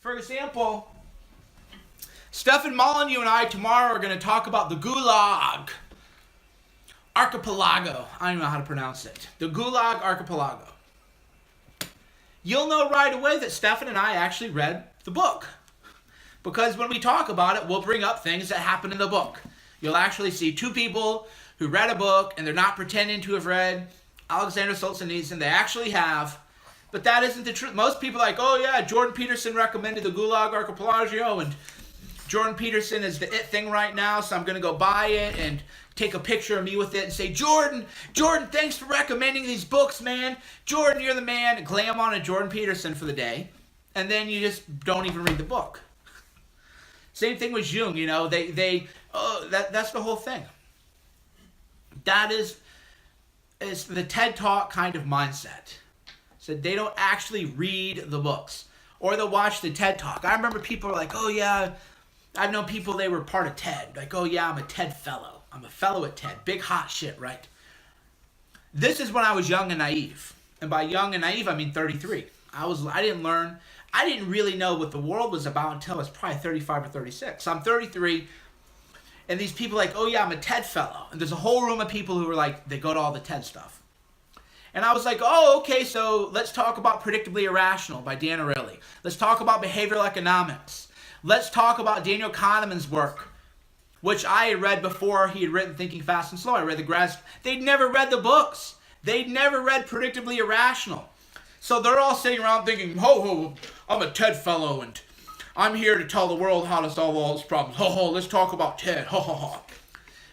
For example, STEFAN Molyneux and I tomorrow are going to talk about the Gulag Archipelago. I don't even know how to pronounce it. The Gulag Archipelago. You'll know right away that Stefan and I actually read the book. Because when we talk about it, we'll bring up things that happen in the book. You'll actually see two people who read a book, and they're not pretending to have read Alexander Solzhenitsyn. They actually have. But that isn't the truth. Most people are like, oh yeah, Jordan Peterson recommended the Gulag Archipelago, and Jordan Peterson is the it thing right now, so I'm going to go buy it and take a picture of me with it and say, Jordan, thanks for recommending these books, man. Jordan, you're the man. Glam on a Jordan Peterson for the day. And then you just don't even read the book. Same thing with Jung, you know. That's the whole thing. That is the TED Talk kind of mindset. So they don't actually read the books. Or they'll watch the TED Talk. I remember people are like, oh yeah, I've known people, they were part of TED. Like, oh yeah, I'm a TED fellow. I'm a fellow at TED. Big hot shit, right? This is when I was young and naive. And by young and naive, I mean 33. I didn't really know what the world was about until I was probably 35 or 36. So I'm 33, and these people are like, oh yeah, I'm a TED fellow. And there's a whole room of people who are like, they go to all the TED stuff. And I was like, oh, okay, so let's talk about Predictably Irrational by Dan Ariely. Let's talk about behavioral economics. Let's talk about Daniel Kahneman's work, which I had read before he had written Thinking Fast and Slow. I read the grads. They'd never read the books. They'd never read Predictably Irrational. So they're all sitting around thinking, ho, I'm a TED fellow, and I'm here to tell the world how to solve all its problems. Ho, let's talk about TED. Ho.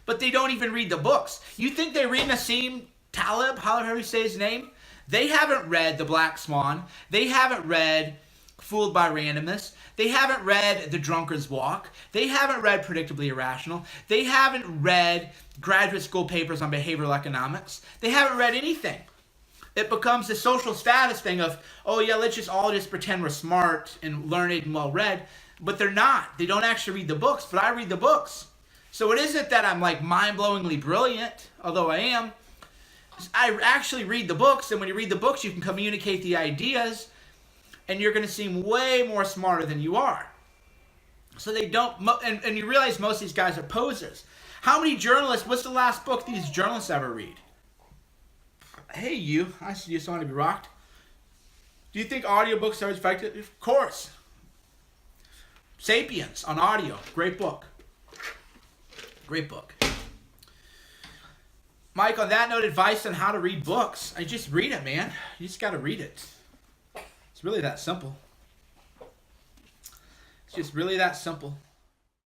But they don't even read the books. You think they read Nassim Taleb, however you say his name? They haven't read The Black Swan. They haven't read Fooled by Randomness. They haven't read The Drunkard's Walk. They haven't read Predictably Irrational. They haven't read graduate school papers on behavioral economics. They haven't read anything. It becomes a social status thing of, oh yeah, let's all just pretend we're smart and learned and well-read. But they're not. They don't actually read the books, but I read the books. So it isn't that I'm like mind-blowingly brilliant, although I am. I actually read the books, and when you read the books, you can communicate the ideas, and you're going to seem way more smarter than you are. So they don't, and you realize most of these guys are posers. How many journalists, what's the last book these journalists ever read? Hey you, I just want to be rocked. Do you think audiobooks are effective? Of course. Sapiens on audio, great book. Great book. Mike, on that note, advice on how to read books. I just read it, man. You just got to read it. It's really that simple. It's just really that simple.